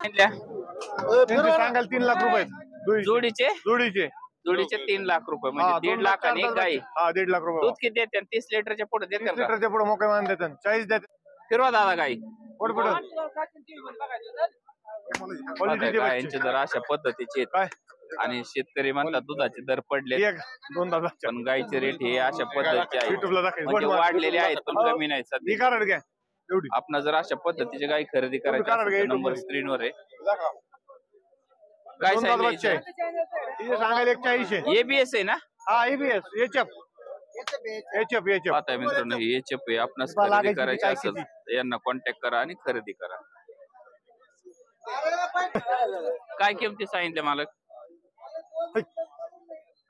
त्यांचे सांगाल 3 लाख रुपये जोडीचे जोडीचे जोडीचे 3 लाख रुपये म्हणजे 1.5 लाख आणि एक गाई. हा 1.5 लाख रुपये दूध किती देते? 30 लिटरच्या पुढे 30 देते का? लिटरच्या पुढे मोकळे मान देतात 40 देतात फिरवा दादा गाई. पुढे पुढे क्वालिटी गायांचे दर अशा पद्धतीचे आहेत. काय आणि शेतकरी म्हणतात दुधाचे दर पडले, एक 2 तास पण गाईचे रेट हे अशा पद्धतीचे आहेत युट्यूबला दाखव म्हणजे वाढलेले आहेत पण कमी नाही सध्या. कारण घ्या एवढी आपण जर अशा पद्धतीचे गाई खरेदी करायची असेल तर नंबर स्क्रीनवर आहे. काय सांगितलं? तिथे सांगायला 140 आहे एबीएस आहे ना? हा एबीएस एचएफ एचएफ आता मित्रांनो हे एचएफ आहे. आपण खरेदी करायची असेल तर यांना कॉन्टॅक्ट करा आणि खरेदी करा. काय किमती सांगितल्या मालक?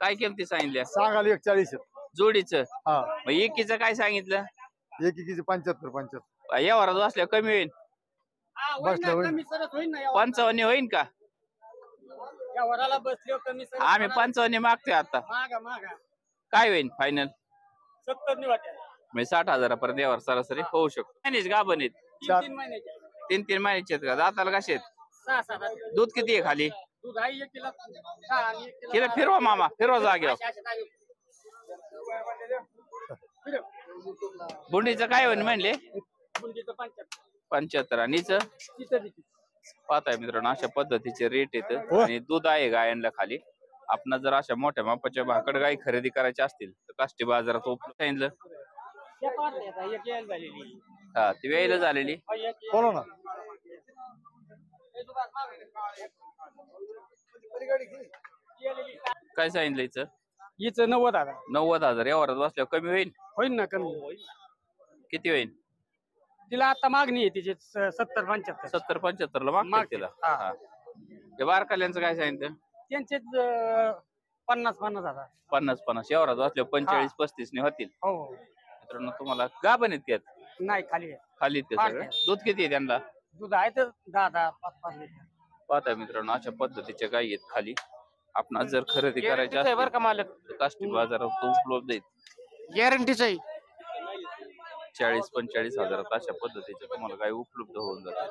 काय किमती सांगितल्या? सांगायला 140 जोडीचं? हा मग एकीचं काय सांगितलं? एकीचे 75 यावर असल्या कमी होईल? 55 होईल का? आम्ही 55 मागतोय आता. काय होईल फायनल? 60,000पर्यंत यावर सरासरी होऊ शकतो. महिन्याचे गाभण आहेत? 3 महिन्याचे आहेत का? दाताला कसे आहेत? दूध किती आहे खाली? तिला फिरवा मामा, फिरवा जागेवर. बुंडीचं काय होईल म्हणले? 75. आणि पाहताय मित्रांनो अशा पद्धतीचे रेट येत आणि दूध आहे गायांना खाली. आपण जर अशा मोठ्या मापाच्या भाकड गाई खरेदी करायच्या असतील तर काष्टी बाजारात उपलब्ध सांगितलं. हा ती वेळेला झालेली. बोला ना काय सांगितलं हिचं? हिचं 90,000. 90,000 यावर बसल्यावर कमी होईल? होईल ना कमी. किती होईल? तिला आता मागणी आहे तिची 70-75. 70-75 ला मागतात तिला. हा ते बारकाल्यांचं काय सांगितलं? त्यांचे 50,000. 50 यावर बसल्यावर 45-35 ने होतील. हो मित्रांनो तुम्हाला गाभण आहेत त्यात नाही खाली खाली ते सगळं. दूध किती आहे त्यांना? दूध आहे तर 10-5 लिटर. पाहता मित्रांनो अशा पद्धतीच्या गायी आहेत खाली. आपण जर खरेदी करायची असेल बरं का मालक? तर काष्टी बाजारात उपलब्ध आहेत. गॅरंटीच आहे. 40-45 हजारात अशा पद्धतीच्या तुम्हाला गाय उपलब्ध होऊन जातात.